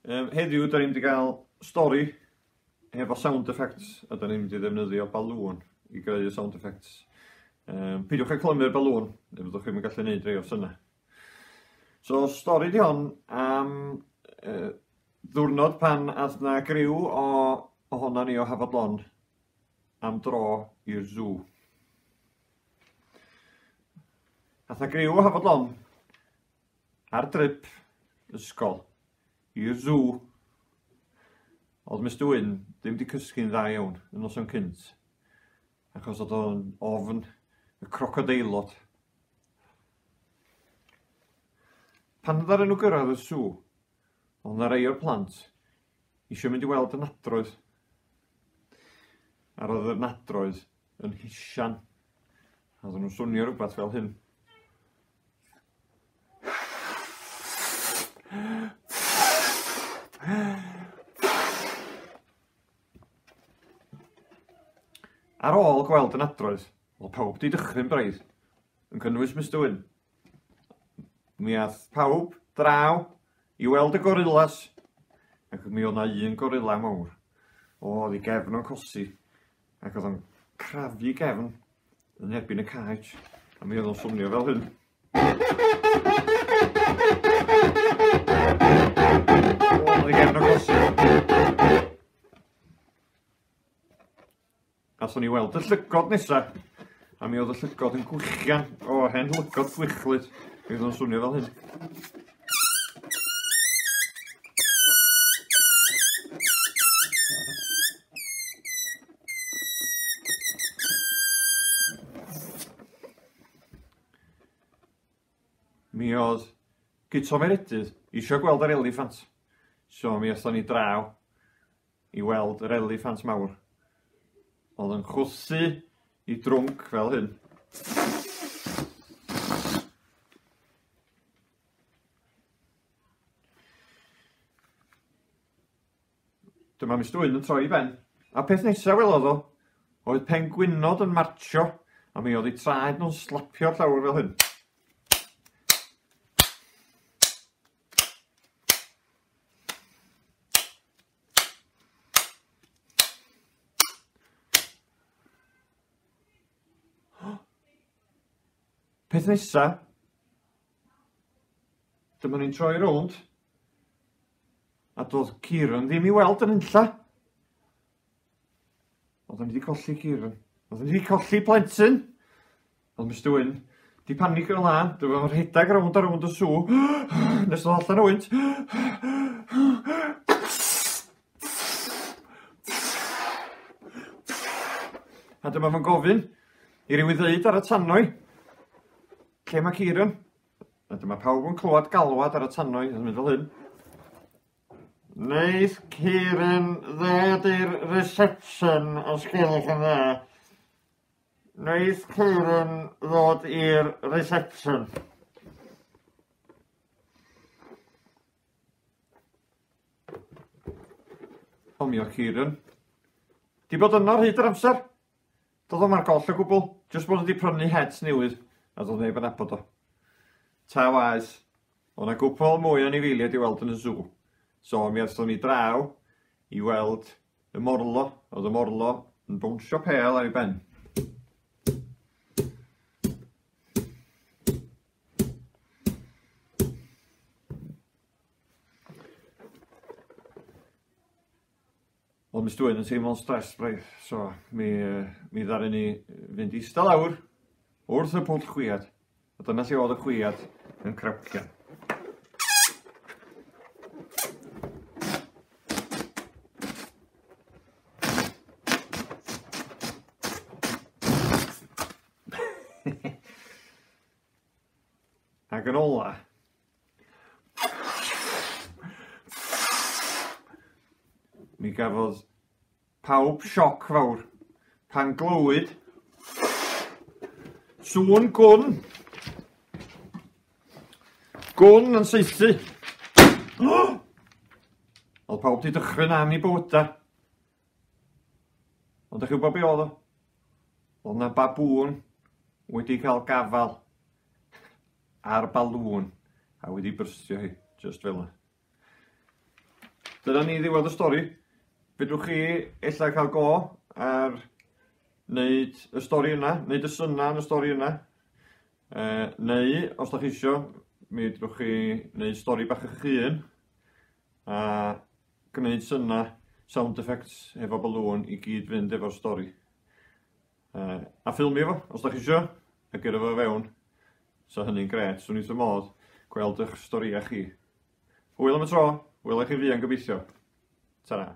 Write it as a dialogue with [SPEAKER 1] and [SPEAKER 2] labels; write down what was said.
[SPEAKER 1] Heddiw, da ni'n mynd i gael stori efo sound effects, a da ni'n mynd i ddefnyddio balŵn i greu y sound effects. Peidiwch â clymu'r balŵn, neu byddwch chi'n gallu gwneud rei o syna. So, stori di hon am ddiwrnod pan ath na griw ohona ni o Hafodlon am dro i'r zoo. Ath na griw o Hafodlon ar drip ysgol i'r zoo. Oedd Mr Wyn ddim di cysgu'n dda iawn yn noson cynt, achos oedd o'n ofn y crocodeilod. Pan ddaren nhw gyrraedd y zoo, oedd na rei o'r plant eisiau mynd i weld y nadroedd. A roedd y nadroedd yn hisian. A oedden nhw'n swnio rhywbeth fel hyn. Ar ôl gweld y nadroedd, oedd pawb di dychryn braidd, yn cynnwys Mr Wyn. Mi ath pawb draw i weld y gorillas, ac mi oedd na un gorilla mawr. Oedd ei gefn o'n cosi, ac oedd o'n crafu gefn yn erbyn y cage, a mi oedd o'n swnio fel hyn. Oedd ei gefn o'n cosi. Athon ni weld y llygod nesa, a mi oedd y llygod yn gwychian o hen lygod gwychlyd. Mi oedd o'n swnio fel hyn. Mi oedd Guto Meredydd eisiau gweld yr eliffant. So mi athon ni draw i weld yr eliffant mawr. Oedd yn chwsu i drwnc fel hyn. Dyma Mr Wyn yn troi i ben. A peth nesaf welodd o, oedd pengwynod yn martsio, a mi oedd ei traed nhw'n slapio'r llawr fel hyn. Peth nesaf, dyma ni'n troi rownd, a doedd Ciron ddim i weld yn unlla. Oedden ni wedi colli Ciron. Oedden ni wedi colli plentyn. Oedd Mr Wyn di panig yn lan, dyma fo'n rhedag rownd a rownd y sŵ, nes oedd allan o wynt. A dyma fo'n gofyn i rywun ddeud ar y tannoi, lle mae Ciron? A dyma pawb yn clywed galwad ar y tannoi, yn mynd fel hyn. Neith Ciron ddod i'r reception os gwelwch yn dda. Neith Ciron ddod i'r reception. Homio Ciron. Di bod yno ar hyd yr amser. Doedd o'm ar goll o gwbl. Jyst bod wedi prynu het newydd. A doedd neb yn abod o. Ta waeth. Oedd na gwbl mwy o anifeiliaid i weld yn y zoo. So mi athon ni draw i weld y morlo. Oedd y morlo yn bownsio pêl ar ei ben. Oedd Mr Wyn yn teimlo'n stres braidd. So mi ddaru ni fynd i ista lawr wrth y pwll chwiad. A dyna lle oedd y chwiad yn crapcian. Ac yn ola, mi gafodd pawb sioc fawr pan glywyd sŵn gwn. Gwn yn saethu. Oedd pawb di dychryn am ei bywyda. Ond ydych chi'n gwybod be oedd o? Oedd na babŵn wedi cael gafal ar balŵn a wedi byrstio hi, just fel yna. Dyna ni ddiwedd y stori. Fedrwch chi ella cael go ar wneud y stori yna, wneud y syna yn y stori yna. Neu, os da chi isio, mi fedrwch chi wneud stori bach eich hun a gwneud syna sound effects efo balŵn i gyd fynd efo'r stori. A ffilmio fo, os da chi isio, a gyrra fo fewn. So hynny'n gret, swn i'n modd gweld eich storiau chi. Hwyl am y tro, wyl eich chi fi yn gobeithio. Ta-ra.